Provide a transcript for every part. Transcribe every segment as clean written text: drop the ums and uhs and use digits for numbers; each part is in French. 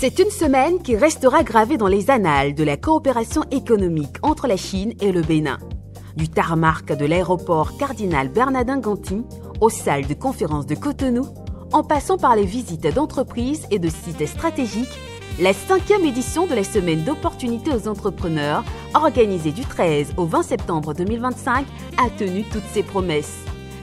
C'est une semaine qui restera gravée dans les annales de la coopération économique entre la Chine et le Bénin. Du tarmac de l'aéroport Cardinal Bernardin Ganti aux salles de conférence de Cotonou, en passant par les visites d'entreprises et de sites stratégiques, la 5e édition de la Semaine d'opportunités aux entrepreneurs, organisée du 13 au 20 septembre 2025, a tenu toutes ses promesses.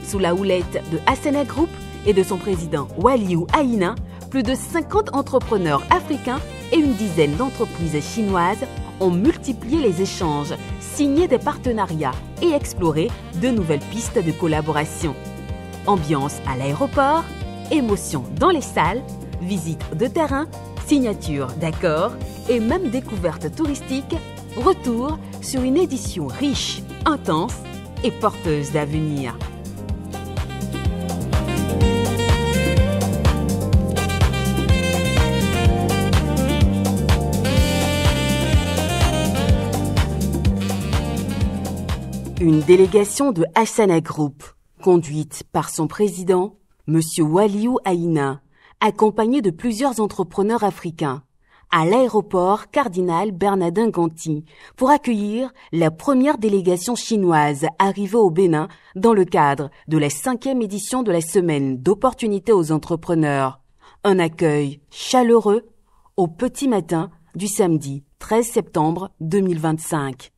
Sous la houlette de Asana Group et de son président Waliou Aina, plus de 50 entrepreneurs africains et une dizaine d'entreprises chinoises ont multiplié les échanges, signé des partenariats et exploré de nouvelles pistes de collaboration. Ambiance à l'aéroport, émotion dans les salles, visites de terrain, signature d'accords et même découvertes touristiques, retour sur une édition riche, intense et porteuse d'avenir. Une délégation de Asana Group, conduite par son président, M. Waliou Aina, accompagnée de plusieurs entrepreneurs africains, à l'aéroport Cardinal Bernardin Ganti pour accueillir la première délégation chinoise arrivée au Bénin dans le cadre de la 5e édition de la Semaine d'opportunités aux entrepreneurs. Un accueil chaleureux au petit matin du samedi 13 septembre 2025.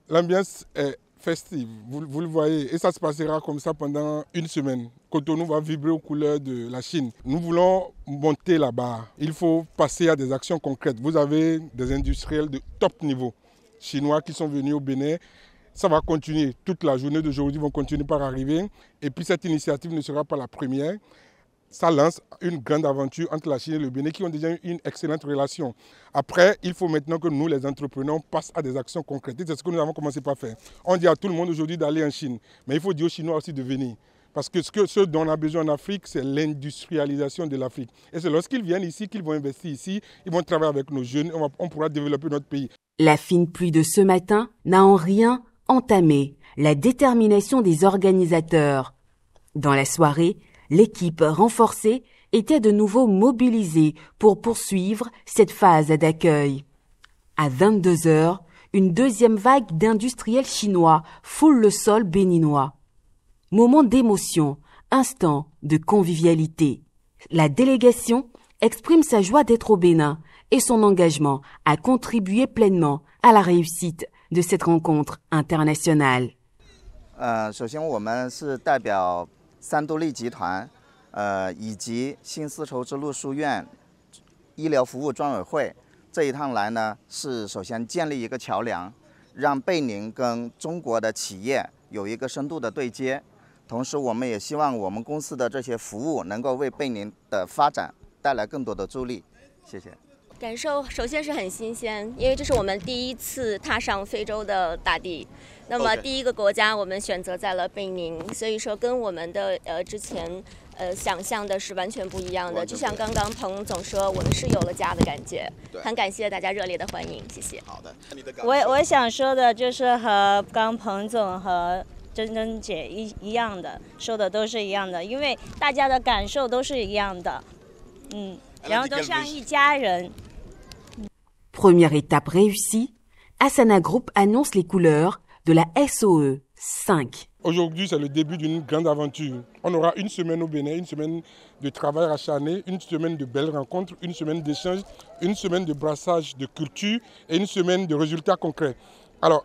L'ambiance est festive, vous le voyez, et ça se passera comme ça pendant une semaine. Cotonou va vibrer aux couleurs de la Chine. Nous voulons monter la barre. Il faut passer à des actions concrètes. Vous avez des industriels de top niveau chinois qui sont venus au Bénin. Ça va continuer. Toute la journée d'aujourd'hui vont continuer par arriver. Et puis cette initiative ne sera pas la première. Ça lance une grande aventure entre la Chine et le Bénin qui ont déjà eu une excellente relation. Après, il faut maintenant que nous, les entrepreneurs, passent à des actions concrètes. C'est ce que nous avons commencé par faire. On dit à tout le monde aujourd'hui d'aller en Chine, mais il faut dire aux Chinois aussi de venir. Parce que ce dont on a besoin en Afrique, c'est l'industrialisation de l'Afrique. Et c'est lorsqu'ils viennent ici qu'ils vont investir ici, ils vont travailler avec nos jeunes, on pourra développer notre pays. La fine pluie de ce matin n'a en rien entamé la détermination des organisateurs. Dans la soirée, l'équipe renforcée était de nouveau mobilisée pour poursuivre cette phase d'accueil. À 22 heures, une deuxième vague d'industriels chinois foule le sol béninois. Moment d'émotion, instant de convivialité. La délégation exprime sa joie d'être au Bénin et son engagement à contribuer pleinement à la réussite de cette rencontre internationale. 首先我们是代表三都力集团以及新丝绸之路书院医疗服务专委会这一趟来呢，是首先建立一个桥梁，让贝宁跟中国的企业有一个深度的对接。同时，我们也希望我们公司的这些服务能够为贝宁的发展带来更多的助力。谢谢。感受首先是很新鲜，因为这是我们第一次踏上非洲的大地。那么第一个国家我们选择在了贝宁，所以说跟我们的之前想象的是完全不一样的。就像刚刚彭总说，我们是有了家的感觉。很感谢大家热烈的欢迎，谢谢。好的，我想说的就是和刚彭总和珍珍姐一样的，说的都是一样的，因为大家的感受都是一样的，然后都像一家人。Première étape réussie, Asana Group annonce les couleurs de la SOE 5. Aujourd'hui, c'est le début d'une grande aventure. On aura une semaine au Bénin, une semaine de travail acharné, une semaine de belles rencontres, une semaine d'échanges, une semaine de brassage de culture et une semaine de résultats concrets. Alors,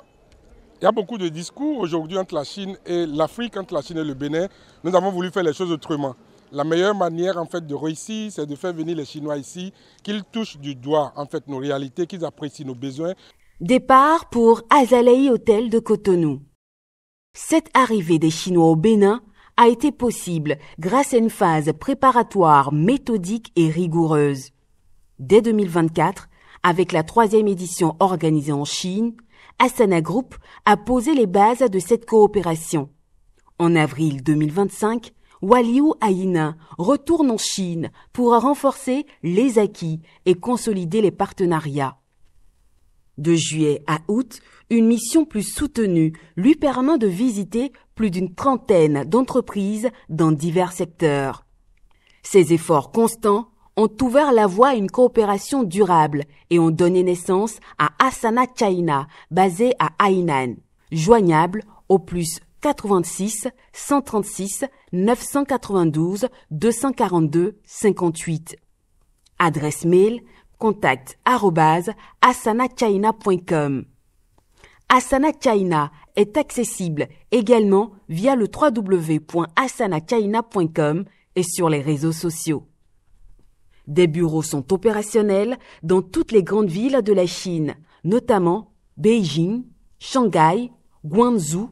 il y a beaucoup de discours aujourd'hui entre la Chine et l'Afrique, entre la Chine et le Bénin. Nous avons voulu faire les choses autrement. La meilleure manière en fait de réussir, c'est de faire venir les Chinois ici, qu'ils touchent du doigt en fait nos réalités, qu'ils apprécient nos besoins. Départ pour Azalea Hotel de Cotonou. Cette arrivée des Chinois au Bénin a été possible grâce à une phase préparatoire méthodique et rigoureuse. Dès 2024, avec la 3e édition organisée en Chine, Asana Group a posé les bases de cette coopération. En avril 2025, Waliou Aina retourne en Chine pour renforcer les acquis et consolider les partenariats. De juillet à août, une mission plus soutenue lui permet de visiter plus d'une trentaine d'entreprises dans divers secteurs. Ces efforts constants ont ouvert la voie à une coopération durable et ont donné naissance à Asana China, basé à Hainan, joignable au plus 86 136 992 242 58. Adresse mail contact@asanachina.com. Asana China est accessible également via le www.asanachina.com et sur les réseaux sociaux. Des bureaux sont opérationnels dans toutes les grandes villes de la Chine, notamment Beijing, Shanghai, Guangzhou,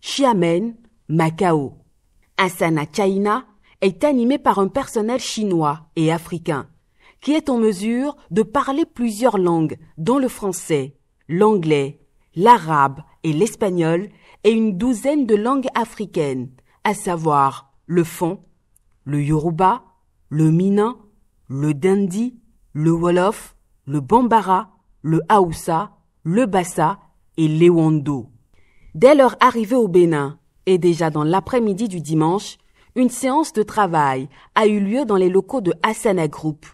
Xiamen, Macao. Asana China est animé par un personnel chinois et africain qui est en mesure de parler plusieurs langues, dont le français, l'anglais, l'arabe et l'espagnol et une douzaine de langues africaines, à savoir le fon, le yoruba, le minnan, le dindi, le wolof, le bambara, le haoussa, le bassa et l'ewondo. Dès leur arrivée au Bénin, et déjà dans l'après-midi du dimanche, une séance de travail a eu lieu dans les locaux de Asana Group.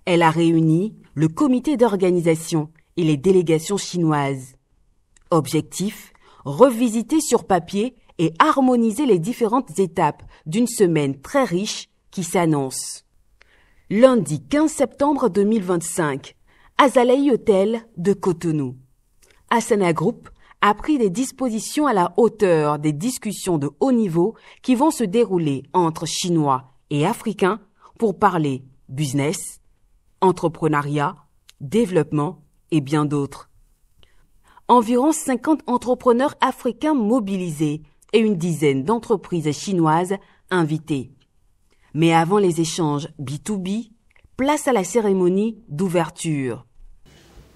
Elle a réuni le comité d'organisation et les délégations chinoises. Objectif, revisiter sur papier et harmoniser les différentes étapes d'une semaine très riche qui s'annonce. Lundi 15 septembre 2025, Azalea Hotel de Cotonou. Asana Group a pris des dispositions à la hauteur des discussions de haut niveau qui vont se dérouler entre Chinois et Africains pour parler business, entrepreneuriat, développement et bien d'autres. Environ 50 entrepreneurs africains mobilisés et une dizaine d'entreprises chinoises invitées. Mais avant les échanges B2B, place à la cérémonie d'ouverture.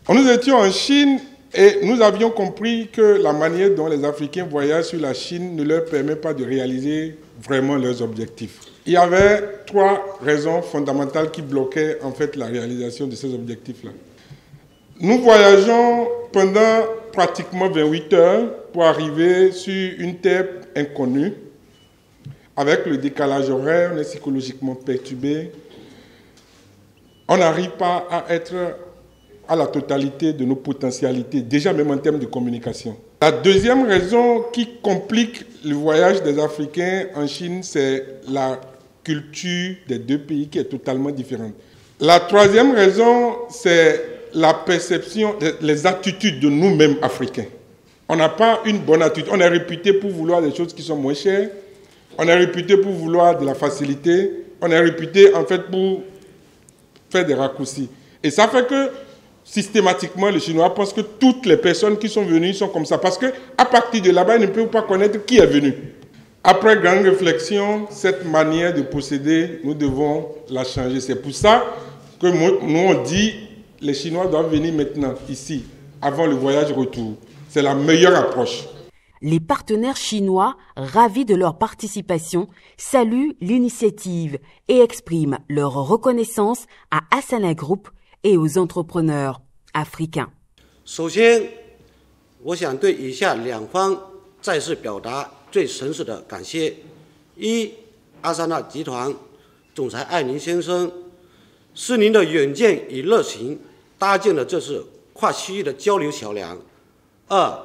Nous étions en Chine et nous avions compris que la manière dont les Africains voyagent sur la Chine ne leur permet pas de réaliser vraiment leurs objectifs. Il y avait 3 raisons fondamentales qui bloquaient en fait la réalisation de ces objectifs-là. Nous voyageons pendant pratiquement 28 heures pour arriver sur une terre inconnue. Avec le décalage horaire, on est psychologiquement perturbé. On n'arrive pas à être à la totalité de nos potentialités, déjà même en termes de communication. La deuxième raison qui complique le voyage des Africains en Chine, c'est la culture des 2 pays qui est totalement différente. La troisième raison, c'est la perception, les attitudes de nous-mêmes Africains. On n'a pas une bonne attitude. On est réputé pour vouloir des choses qui sont moins chères. On est réputé pour vouloir de la facilité. On est réputé en fait pour faire des raccourcis. Et ça fait que systématiquement, les Chinois pensent que toutes les personnes qui sont venues sont comme ça. Parce qu'à partir de là-bas, ils ne peuvent pas connaître qui est venu. Après grande réflexion, cette manière de procéder, nous devons la changer. C'est pour ça que nous, on dit les Chinois doivent venir maintenant, ici, avant le voyage retour. C'est la meilleure approche. Les partenaires chinois, ravis de leur participation, saluent l'initiative et expriment leur reconnaissance à Asana Group et aux entrepreneurs africains. 首先，我想对以下2方再次表达最诚挚的感谢：一，阿萨纳集团总裁艾宁先生，是您的远见与热情搭建了这次跨区域的交流桥梁；二，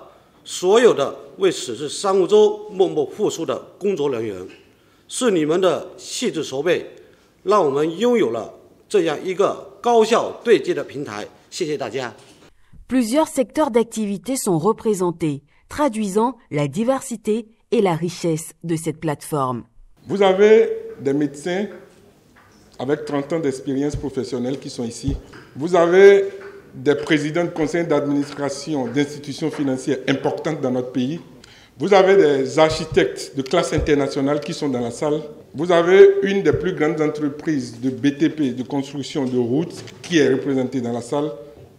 所有的为此次商务周默默付出的工作人员，是你们的细致筹备，让我们拥有了这样一个高效对接的平台。谢谢大家。Plusieurs secteurs d'activité sont représentés, traduisant la diversité et la richesse de cette plateforme. Vous avez des médecins avec 30 ans d'expérience professionnelle qui sont ici. Vous avez des présidents de conseils d'administration d'institutions financières importantes dans notre pays. Vous avez des architectes de classe internationale qui sont dans la salle. Vous avez une des plus grandes entreprises de BTP, de construction de routes, qui est représentée dans la salle.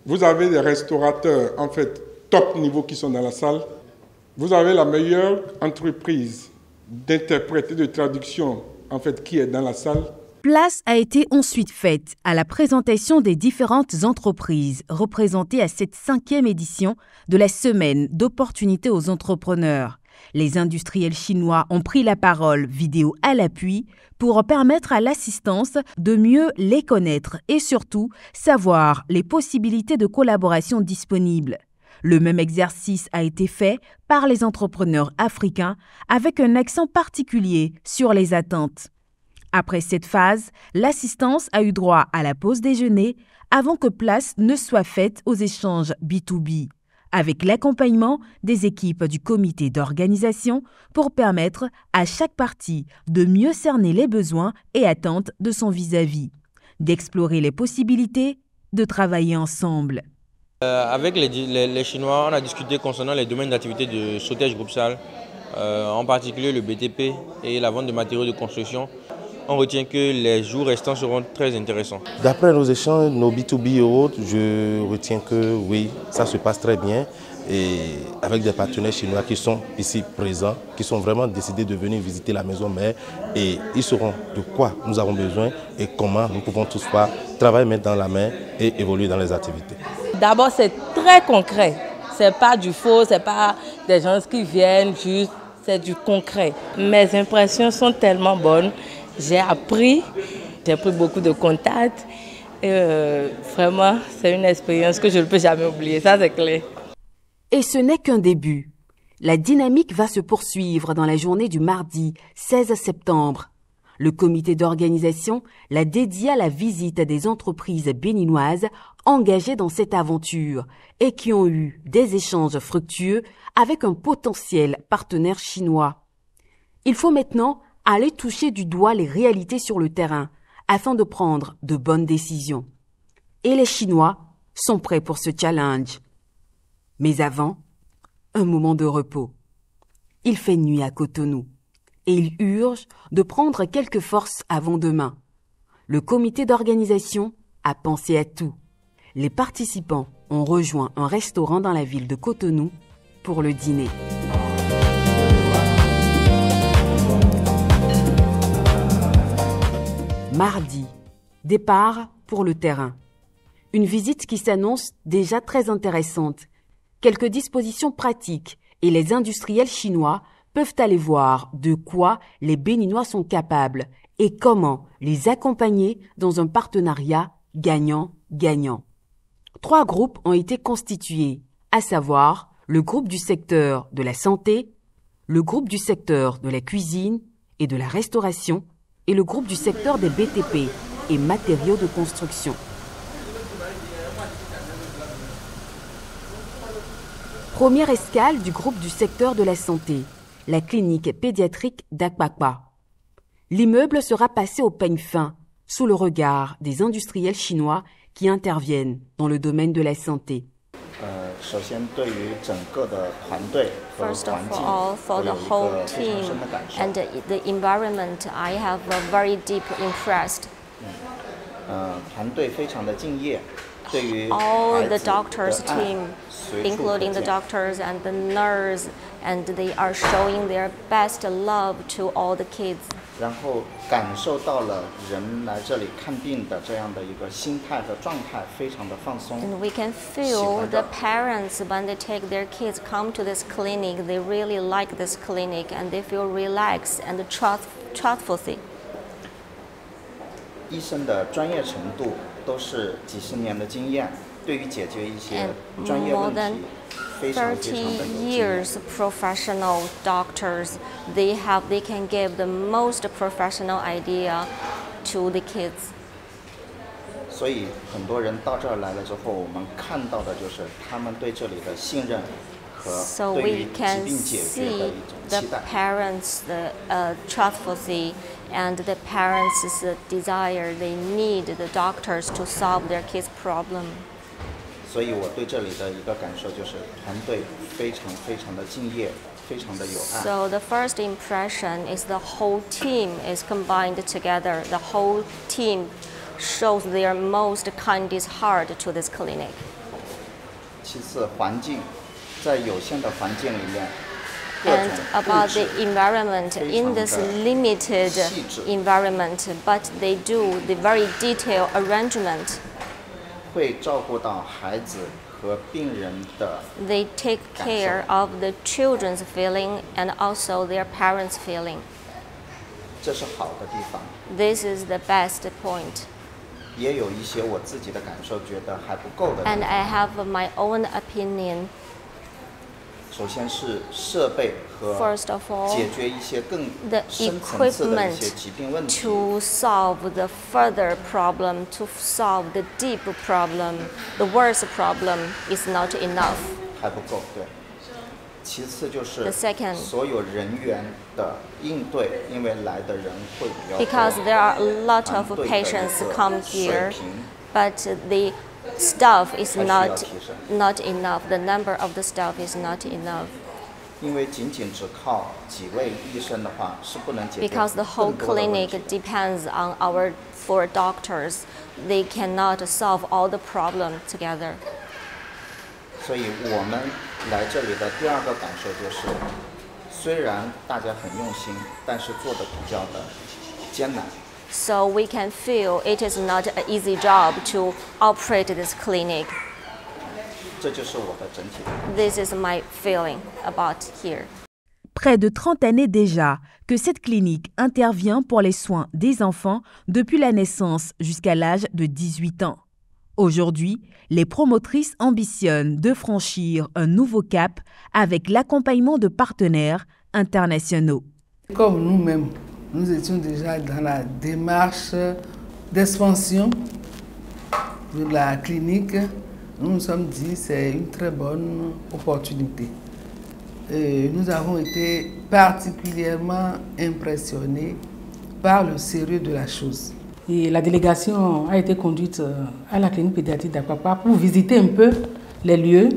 Vous avez des restaurateurs, en fait, top niveau qui sont dans la salle. Vous avez la meilleure entreprise d'interprète et de traduction, en fait, qui est dans la salle. Place a été ensuite faite à la présentation des différentes entreprises représentées à cette 5e édition de la Semaine d'opportunités aux entrepreneurs, Les industriels chinois ont pris la parole, vidéo à l'appui, pour permettre à l'assistance de mieux les connaître et surtout savoir les possibilités de collaboration disponibles. Le même exercice a été fait par les entrepreneurs africains avec un accent particulier sur les attentes. Après cette phase, l'assistance a eu droit à la pause déjeuner avant que place ne soit faite aux échanges B2B, avec l'accompagnement des équipes du comité d'organisation pour permettre à chaque partie de mieux cerner les besoins et attentes de son vis-à-vis, d'explorer les possibilités de travailler ensemble. Avec les Chinois, on a discuté concernant les domaines d'activité de Sotej Group Sal, en particulier le BTP et la vente de matériaux de construction. On retient que les jours restants seront très intéressants. D'après nos échanges, nos B2B et autres, je retiens que oui, ça se passe très bien. Et avec des partenaires chinois qui sont ici présents, qui sont vraiment décidés de venir visiter la maison mère. Et ils sauront de quoi nous avons besoin et comment nous pouvons tous travailler main dans la main et évoluer dans les activités. D'abord, c'est très concret. Ce n'est pas du faux, ce n'est pas des gens qui viennent juste, c'est du concret. Mes impressions sont tellement bonnes. J'ai pris beaucoup de contacts. Et vraiment, c'est une expérience que je ne peux jamais oublier, ça c'est clair. Et ce n'est qu'un début. La dynamique va se poursuivre dans la journée du mardi 16 septembre. Le comité d'organisation l'a dédié à la visite des entreprises béninoises engagées dans cette aventure et qui ont eu des échanges fructueux avec un potentiel partenaire chinois. Il faut maintenant aller toucher du doigt les réalités sur le terrain afin de prendre de bonnes décisions. Et les Chinois sont prêts pour ce challenge. Mais avant, un moment de repos. Il fait nuit à Cotonou et il urge de prendre quelques forces avant demain. Le comité d'organisation a pensé à tout. Les participants ont rejoint un restaurant dans la ville de Cotonou pour le dîner. Mardi, départ pour le terrain. Une visite qui s'annonce déjà très intéressante. Quelques dispositions pratiques et les industriels chinois peuvent aller voir de quoi les Béninois sont capables et comment les accompagner dans un partenariat gagnant-gagnant. 3 groupes ont été constitués, à savoir le groupe du secteur de la santé, le groupe du secteur de la cuisine et de la restauration et le groupe du secteur des BTP et matériaux de construction. Première escale du groupe du secteur de la santé, la clinique pédiatrique d'Akbakba. L'immeuble sera passé au peigne fin, sous le regard des industriels chinois qui interviennent dans le domaine de la santé. First of all, for the whole team and the environment, I have very deep impressed. All the doctors' team, including the doctors and the nurse, and they are showing their best love to all the kids. 然后感受到了人来这里看病的这样的一个心态和状态非常的放松。 And we can feel the parents when they take their kids come to this clinic, they really like this clinic and they feel relaxed and trustful. 医生的专业程度都是几十年的经验，对于解决一些专业问题非常非常的有经验。 30 years professional doctors, they can give the most professional idea to the kids. 所以很多人到这儿来了之后，我们看到的就是他们对这里的信任和 So 对 we 于疾 can 病解决的 see 一种 the 期待。 parents' trustfully and the parents' desire. They need the doctors to solve their kids' problem. 所以我对这里的一个感受就是团队非常非常的敬业，非常的有爱。 So the first impression is the whole team is combined together. The whole team shows their most kindest heart to this clinic. 其次，环境在有限的环境里面，各 And 种 about 布 the 置 environment, in this limited environment, but they do the very detailed arrangement. 会照顾到孩子和病人的 They take care of the children's feeling and also their parents' feeling. 这是好的地方。 This is the best point. 也有一些我自己的感受，觉得还不够的地 And 方。 I have my own opinion. 首先是设备和 First of all, 解决一些更 the 深层次的一些 equipment 疾病问题。 to solve the further problem, to solve the deep problem, the worst problem is not enough. 还不够，对。其次就是 The second 所有人员的应对，因为来的人会比较多。 Because there are a lot of 团队的 patients 一个 come 水 here, 平 but the staff is 还需要 not 提升。 enough. The number of the staff is not enough. 因为仅仅只靠几位医生的话，是不能解决 Because the whole 更多的问 clinic 题。 depends on our 4 doctors. They cannot solve all the problem together. 所以我们来这里的第二个感受就是，虽然大家很用心，但是做的比较的艰难。 So we can feel it is not an easy job to operate this clinic. 这就是我的整体的。 This is my feeling about here. Près de 30 années déjà que cette clinique intervient pour les soins des enfants depuis la naissance jusqu'à l'âge de 18 ans. Aujourd'hui, les promotrices ambitionnent de franchir un nouveau cap avec l'accompagnement de partenaires internationaux. Comme nous-mêmes, nous étions déjà dans la démarche d'expansion de la clinique. Nous nous sommes dit que c'est une très bonne opportunité. Et nous avons été particulièrement impressionnés par le sérieux de la chose. Et la délégation a été conduite à la clinique pédiatrique d'Apapa pour visiter un peu les lieux.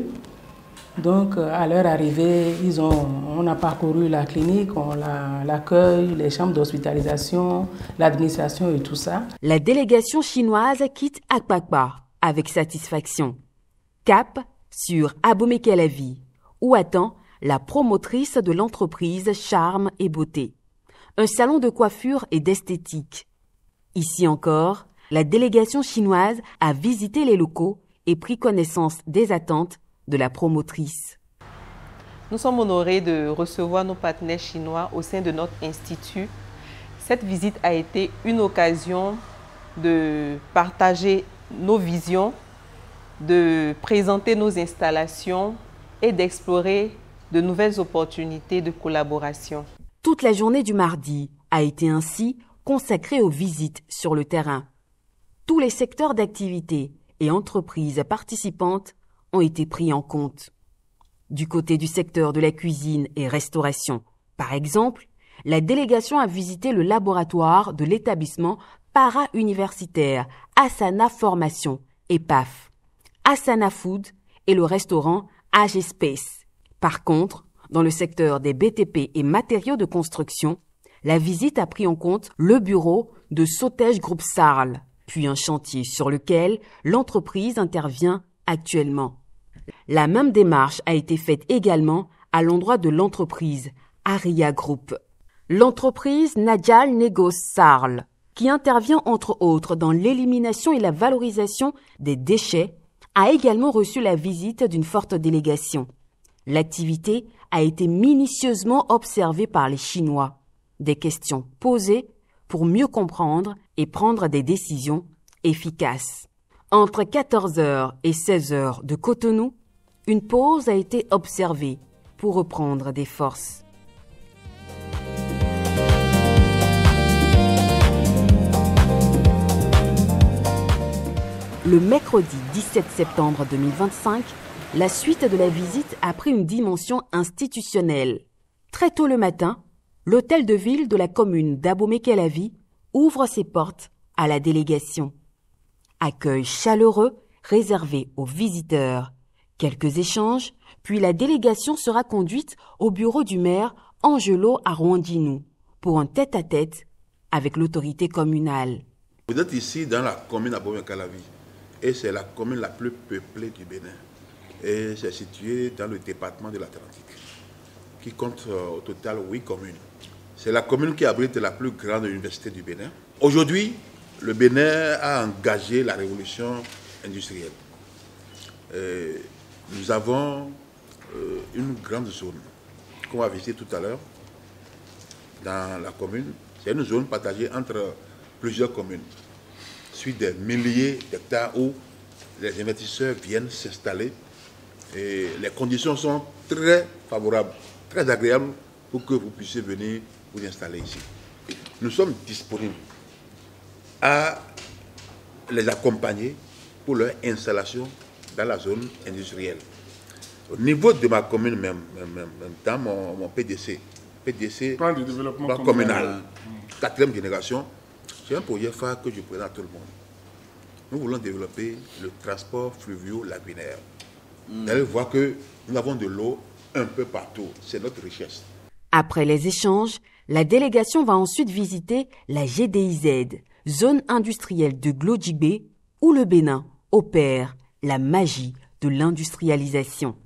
Donc, à leur arrivée, on a parcouru la clinique, l'accueil, les chambres d'hospitalisation, l'administration et tout ça. La délégation chinoise quitte Apapa avec satisfaction. Cap sur Abomey-Calavi, où attend la promotrice de l'entreprise Charme et Beauté, un salon de coiffure et d'esthétique. Ici encore, la délégation chinoise a visité les locaux et pris connaissance des attentes de la promotrice. Nous sommes honorés de recevoir nos partenaires chinois au sein de notre institut. Cette visite a été une occasion de partager nos visions, de présenter nos installations et d'explorer de nouvelles opportunités de collaboration. Toute la journée du mardi a été ainsi consacrée aux visites sur le terrain. Tous les secteurs d'activité et entreprises participantes ont été pris en compte. Du côté du secteur de la cuisine et restauration, par exemple, la délégation a visité le laboratoire de l'établissement para-universitaire Asana Formation et PAF, Asana Food et le restaurant AG Space. Par contre, dans le secteur des BTP et matériaux de construction, la visite a pris en compte le bureau de Sotej Group Sarl, puis un chantier sur lequel l'entreprise intervient actuellement. La même démarche a été faite également à l'endroit de l'entreprise Aria Group. L'entreprise Najal Negos Sarl, qui intervient entre autres dans l'élimination et la valorisation des déchets, a également reçu la visite d'une forte délégation. L'activité a été minutieusement observée par les Chinois. Des questions posées pour mieux comprendre et prendre des décisions efficaces. Entre 14h et 16h de Cotonou, une pause a été observée pour reprendre des forces. Le mercredi 17 septembre 2025, la suite de la visite a pris une dimension institutionnelle. Très tôt le matin, l'hôtel de ville de la commune d'Abomey-Calavi ouvre ses portes à la délégation. Accueil chaleureux réservé aux visiteurs. Quelques échanges, puis la délégation sera conduite au bureau du maire Angelo Arwandinou pour un tête-à-tête avec l'autorité communale. Vous êtes ici dans la commune d'Abomey-Calavi et c'est la commune la plus peuplée du Bénin. Et c'est situé dans le département de l'Atlantique qui compte au total 8 communes. C'est la commune qui abrite la plus grande université du Bénin. Aujourd'hui, le Bénin a engagé la révolution industrielle. nous avons une grande zone qu'on va visiter tout à l'heure dans la commune. C'est une zone partagée entre plusieurs communes, suite des milliers d'hectares où les investisseurs viennent s'installer. Et les conditions sont très favorables, très agréables pour que vous puissiez venir vous installer ici. Nous sommes disponibles à les accompagner pour leur installation dans la zone industrielle. Au niveau de ma commune même dans mon PDC, Plan de développement communal, 4e génération, c'est un projet phare que je présente à tout le monde. Nous voulons développer le transport fluvio-lagunaire. Vous allez voir que nous avons de l'eau un peu partout. C'est notre richesse. Après les échanges, la délégation va ensuite visiter la GDIZ, zone industrielle de Glodjibé, où le Bénin opère la magie de l'industrialisation.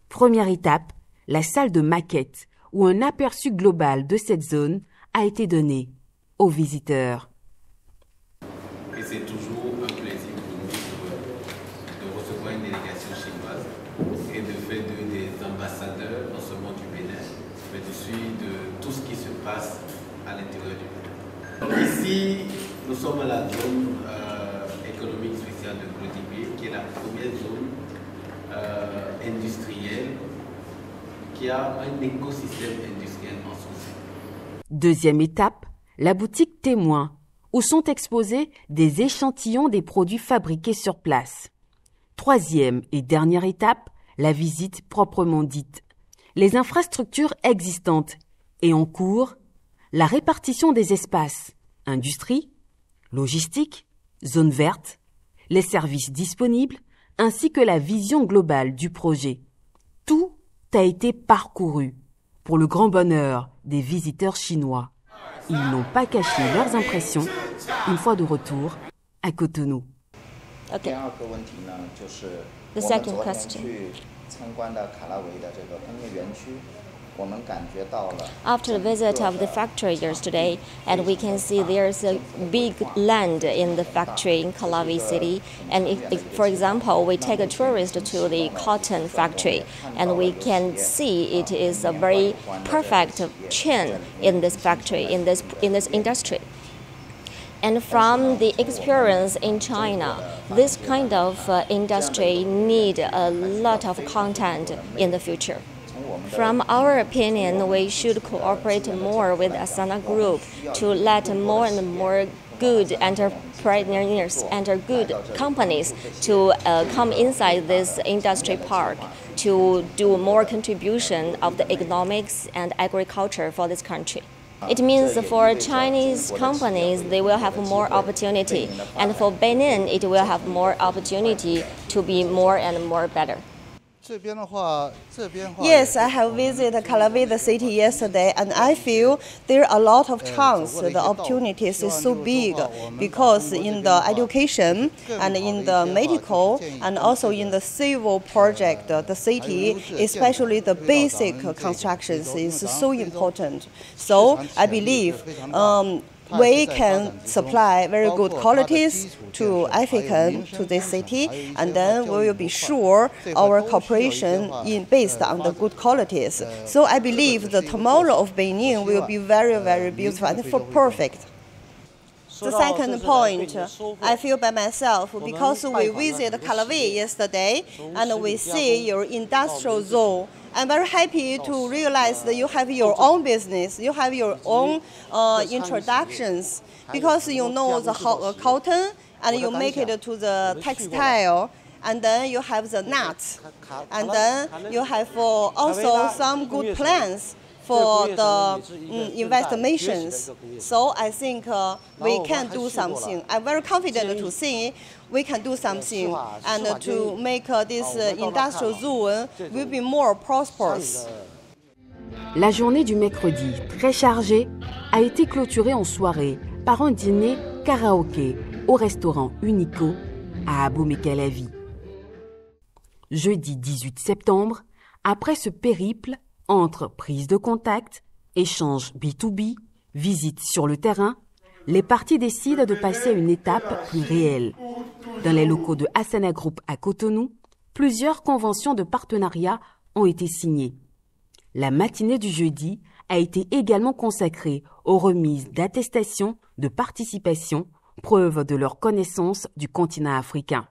Première étape, la salle de maquette, où un aperçu global de cette zone a été donné aux visiteurs. Et c'est toujours un plaisir pour nous de recevoir une délégation chinoise et de faire des ambassadeurs non seulement du Bénin, mais aussi de tout ce qui se passe à l'intérieur du Bénin. Ici, nous sommes à la zone économique spéciale de Glodjibé, qui est la première zone industrielle qui a un écosystème industriel en son sein. Deuxième étape, la boutique témoin, où sont exposés des échantillons des produits fabriqués sur place. Troisième et dernière étape, la visite proprement dite. Les infrastructures existantes et en cours, la répartition des espaces, industrie, logistique, zone verte, les services disponibles, ainsi que la vision globale du projet. Tout a été parcouru pour le grand bonheur des visiteurs chinois. Ils n'ont pas caché leurs impressions une fois de retour à Cotonou. Okay. The second question. After the visit of the factory yesterday, and we can see there's a big land in the factory in Calavi City. And if, for example, we take a tourist to the cotton factory, and we can see it is a very perfect chain in this factory, in this industry. And from the experience in China, this kind of industry need a lot of content in the future. From our opinion, we should cooperate more with Asana Group to let more and more good entrepreneurs and good companies to come inside this industry park to do more contribution of the economics and agriculture for this country. It means for Chinese companies, they will have more opportunity, and for Benin, it will have more opportunity to be more and more better. Yes, I have visited Calavi, the city, yesterday, and I feel there are a lot of chances. The opportunities is so big because in the education and in the medical and also in the civil project, the city, especially the basic constructions, is so important. So I believe we can supply very good qualities to African, to this city, and then we will be sure our cooperation is based on the good qualities. So I believe the tomorrow of Benin will be very, very beautiful and perfect. The second point, I feel by myself, because we visited Calavi yesterday and we see your industrial zone. I'm very happy to realize that you have your own business, you have your own introductions, because you know the cotton and you make it to the textile, and then you have the nuts, and then you have also some good plans for the investigations. So I think we can do something. I'm very confident to see we can do something and to make this industrial zone will be more prosperous. La journée du mercredi, très chargée, a été clôturée en soirée par un dîner karaoké au restaurant Unico à Abomey-Calavi. Jeudi 18 septembre, après ce périple entre prise de contact, échange B2B, visite sur le terrain, les parties décident de passer à une étape plus réelle. Dans les locaux de Asana Group à Cotonou, plusieurs conventions de partenariat ont été signées. La matinée du jeudi a été également consacrée aux remises d'attestations de participation, preuve de leur connaissance du continent africain.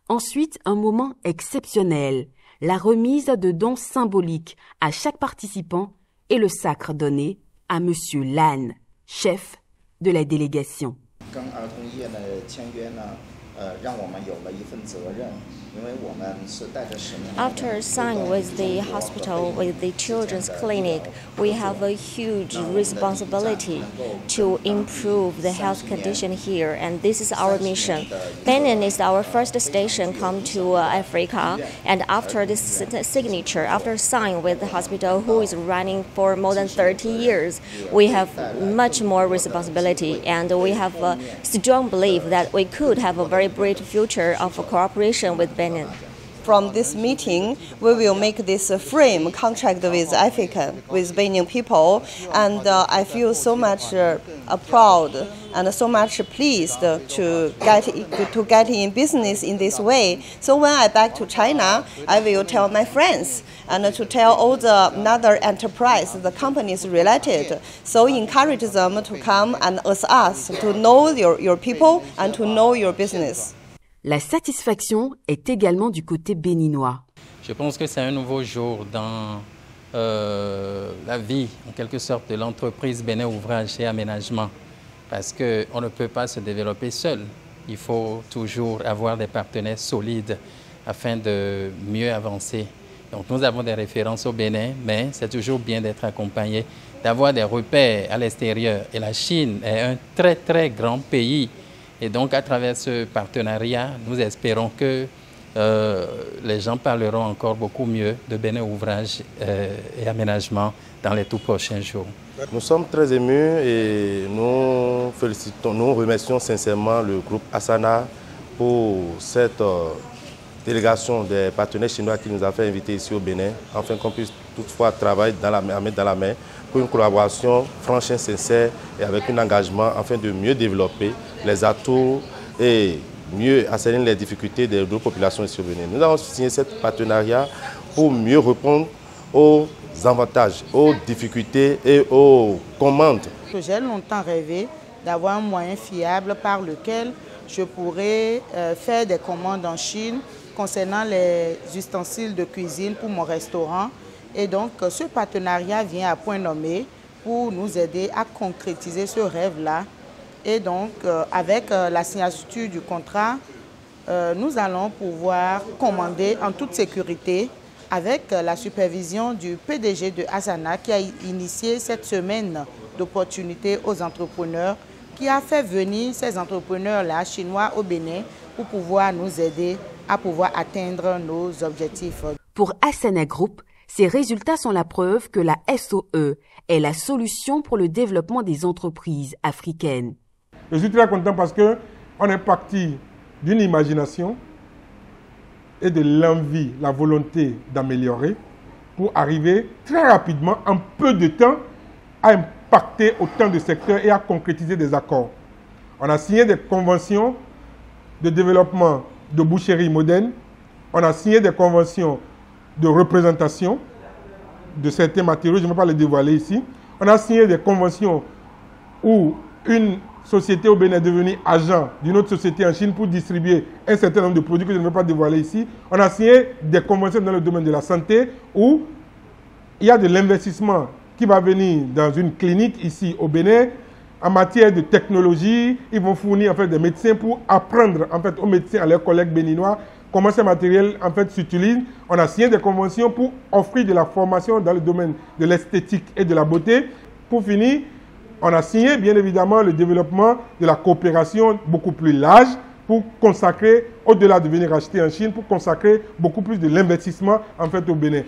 Ensuite, un moment exceptionnel, la remise de dons symboliques à chaque participant et le sacre donné à Monsieur Lan, chef de la délégation. After signing with the hospital, with the children's clinic, we have a huge responsibility to improve the health condition here, and this is our mission. Benin is our first station come to Africa, and after this signature, after signing with the hospital who is running for more than 30 years, we have much more responsibility, and we have a strong belief that we could have a very bright future of cooperation with Benin. From this meeting, we will make this frame contract with Africa, with Benin people, and I feel so much proud and so much pleased to get in business in this way. So when I back to China, I will tell my friends and to tell all the other enterprise, the companies related, so encourage them to come and ask us to know your people and to know your business. La satisfaction est également du côté béninois. Je pense que c'est un nouveau jour dans la vie, en quelque sorte, de l'entreprise Bénin Ouvrage et Aménagement, parce qu'on ne peut pas se développer seul. Il faut toujours avoir des partenaires solides afin de mieux avancer. Donc nous avons des références au Bénin, mais c'est toujours bien d'être accompagné, d'avoir des repères à l'extérieur. Et la Chine est un très très grand pays. Et donc, à travers ce partenariat, nous espérons que les gens parleront encore beaucoup mieux de Bénin Ouvrage et Aménagement dans les tout prochains jours. Nous sommes très émus et nous remercions sincèrement le groupe Asana pour cette délégation des partenaires chinois qui nous a fait inviter ici au Bénin, afin qu'on puisse toutefois travailler dans la main pour une collaboration franche et sincère et avec un engagement afin de mieux développer les atouts et mieux assainir les difficultés des deux populations ici au Bénin. Nous avons signé ce partenariat pour mieux répondre aux avantages, aux difficultés et aux commandes. J'ai longtemps rêvé d'avoir un moyen fiable par lequel je pourrais faire des commandes en Chine concernant les ustensiles de cuisine pour mon restaurant. Et donc, ce partenariat vient à point nommé pour nous aider à concrétiser ce rêve-là. Et donc, avec la signature du contrat, nous allons pouvoir commander en toute sécurité avec la supervision du PDG de Asana qui a initié cette semaine d'opportunités aux entrepreneurs, qui a fait venir ces entrepreneurs-là, chinois au Bénin, pour pouvoir nous aider à pouvoir atteindre nos objectifs. Pour Asana Group, ces résultats sont la preuve que la SOE est la solution pour le développement des entreprises africaines. Je suis très content parce qu'on est parti d'une imagination et de l'envie, la volonté d'améliorer pour arriver très rapidement, en peu de temps, à impacter autant de secteurs et à concrétiser des accords. On a signé des conventions de développement de boucheries modernes, on a signé des conventions de représentation de certains matériaux, je ne vais pas les dévoiler ici. On a signé des conventions où une société au Bénin est devenue agent d'une autre société en Chine pour distribuer un certain nombre de produits que je ne vais pas dévoiler ici. On a signé des conventions dans le domaine de la santé où il y a de l'investissement qui va venir dans une clinique ici au Bénin. En matière de technologie, ils vont fournir en fait, des médecins pour apprendre en fait, aux médecins, à leurs collègues béninois, comment ce matériel en fait, s'utilise. On a signé des conventions pour offrir de la formation dans le domaine de l'esthétique et de la beauté. Pour finir, on a signé bien évidemment le développement de la coopération beaucoup plus large pour consacrer, au-delà de venir acheter en Chine, pour consacrer beaucoup plus de l'investissement en fait, au Bénin.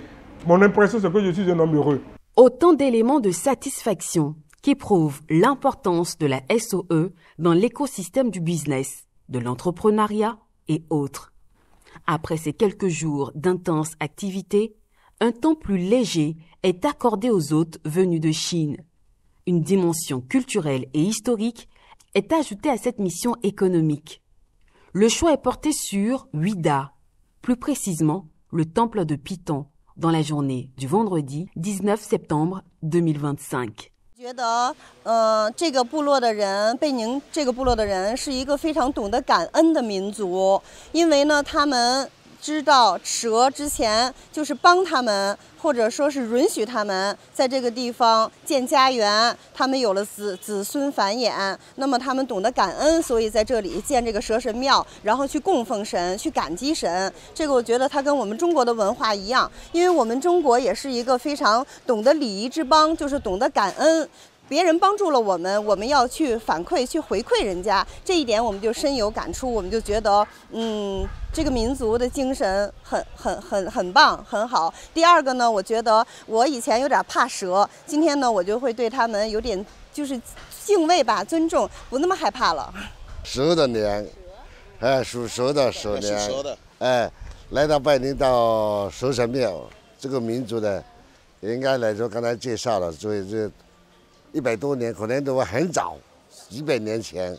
Mon impression, c'est que je suis un homme heureux. Autant d'éléments de satisfaction qui prouvent l'importance de la SOE dans l'écosystème du business, de l'entrepreneuriat et autres. Après ces quelques jours d'intenses activités, un temps plus léger est accordé aux hôtes venus de Chine. Une dimension culturelle et historique est ajoutée à cette mission économique. Le choix est porté sur Huida, plus précisément le temple de Python, dans la journée du vendredi 19 septembre 2025. 觉得，这个部落的人，贝宁这个部落的人是一个非常懂得感恩的民族，因为呢，他们知道蛇之前就是帮他们，或者说是允许他们在这个地方建家园，他们有了子孙繁衍，那么他们懂得感恩，所以在这里建这个蛇神庙，然后去供奉神，去感激神。这个我觉得它跟我们中国的文化一样，因为我们中国也是一个非常懂得礼仪之邦，就是懂得感恩。 别人帮助了我们，我们要去反馈、去回馈人家，这一点我们就深有感触。我们就觉得，这个民族的精神很棒，很好。第二个呢，我觉得我以前有点怕蛇，今天呢，我就会对他们有点就是敬畏吧、尊重，不那么害怕了。蛇的年，属蛇的蛇年，来到拜宁到蛇神庙，这个民族呢，应该来说刚才介绍了，所以这。 100多年，可能都很早，几百年前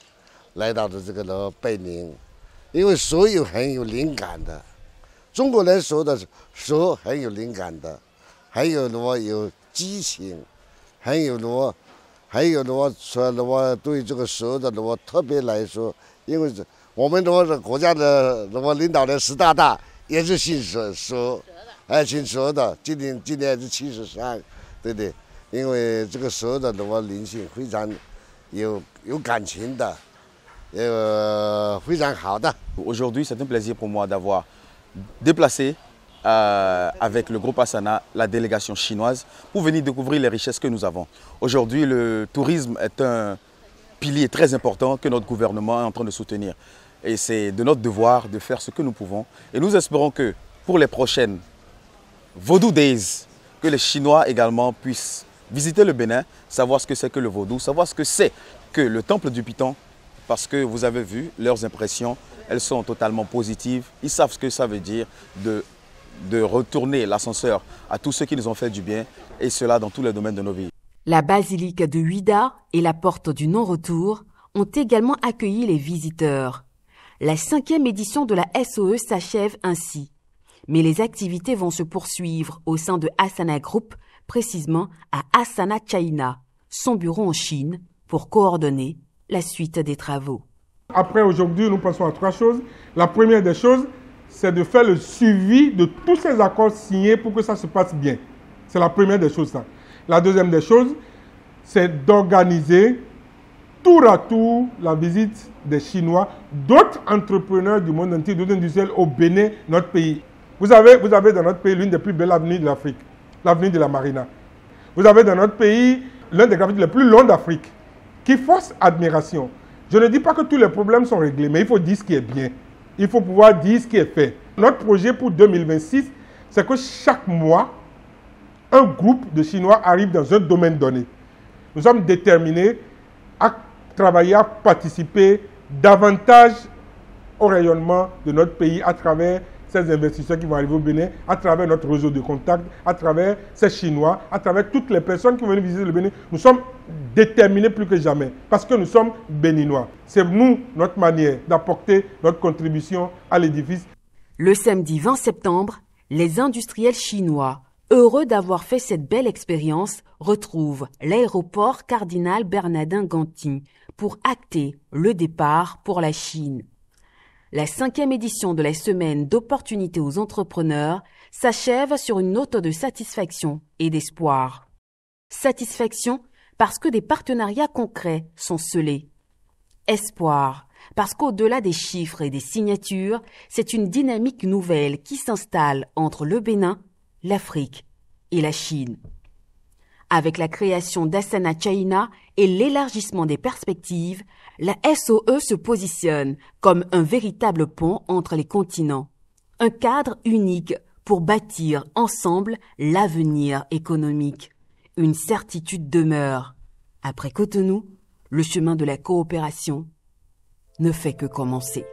来到的这个贝宁，因为蛇很有灵感的，中国人说的蛇很有灵感的，还有有激情，还有说对这个蛇的特别来说，因为我们国家的领导人习大大也是姓蛇，姓蛇的，今年是73，对不对？ 因为这个蛇的灵性非常有感情的，非常好的。Aujourd'hui, c'est un plaisir pour moi d'avoir déplacé avec le groupe Asana la délégation chinoise pour venir découvrir les richesses que nous avons. Aujourd'hui, le tourisme est un pilier très important que notre gouvernement est en train de soutenir. Et c'est de notre devoir de faire ce que nous pouvons. Et nous espérons que pour les prochaines Vaudou Days, que les Chinois également puissent visiter le Bénin, savoir ce que c'est que le vaudou, savoir ce que c'est que le temple du Python, parce que vous avez vu, leurs impressions, elles sont totalement positives. Ils savent ce que ça veut dire de retourner l'ascenseur à tous ceux qui nous ont fait du bien, et cela dans tous les domaines de nos vies. La basilique de Huida et la porte du non-retour ont également accueilli les visiteurs. La 5e édition de la SOE s'achève ainsi. Mais les activités vont se poursuivre au sein de Asana Group, précisément à Asana China, son bureau en Chine, pour coordonner la suite des travaux. Après, aujourd'hui, nous passons à 3 choses. La première des choses, c'est de faire le suivi de tous ces accords signés pour que ça se passe bien. C'est la première des choses, ça. La deuxième des choses, c'est d'organiser tour à tour la visite des Chinois, d'autres entrepreneurs du monde entier, d'autres industriels au Bénin, notre pays. Vous avez dans notre pays l'une des plus belles avenues de l'Afrique, l'avenue de la Marina. Vous avez dans notre pays l'un des graffitis les plus longs d'Afrique, qui force admiration. Je ne dis pas que tous les problèmes sont réglés, mais il faut dire ce qui est bien. Il faut pouvoir dire ce qui est fait. Notre projet pour 2026, c'est que chaque mois, un groupe de Chinois arrive dans un domaine donné. Nous sommes déterminés à travailler, à participer davantage au rayonnement de notre pays à travers ces investisseurs qui vont arriver au Bénin, à travers notre réseau de contacts, à travers ces Chinois, à travers toutes les personnes qui viennent visiter le Bénin. Nous sommes déterminés plus que jamais parce que nous sommes béninois. C'est nous, notre manière d'apporter notre contribution à l'édifice. Le samedi 20 septembre, les industriels chinois, heureux d'avoir fait cette belle expérience, retrouvent l'aéroport Cardinal Bernardin Ganty pour acter le départ pour la Chine. La 5e édition de la semaine d'opportunités aux entrepreneurs s'achève sur une note de satisfaction et d'espoir. Satisfaction parce que des partenariats concrets sont scellés. Espoir parce qu'au-delà des chiffres et des signatures, c'est une dynamique nouvelle qui s'installe entre le Bénin, l'Afrique et la Chine. Avec la création d'Asana China et l'élargissement des perspectives, la SOE se positionne comme un véritable pont entre les continents, un cadre unique pour bâtir ensemble l'avenir économique. Une certitude demeure. Après Cotonou, le chemin de la coopération ne fait que commencer.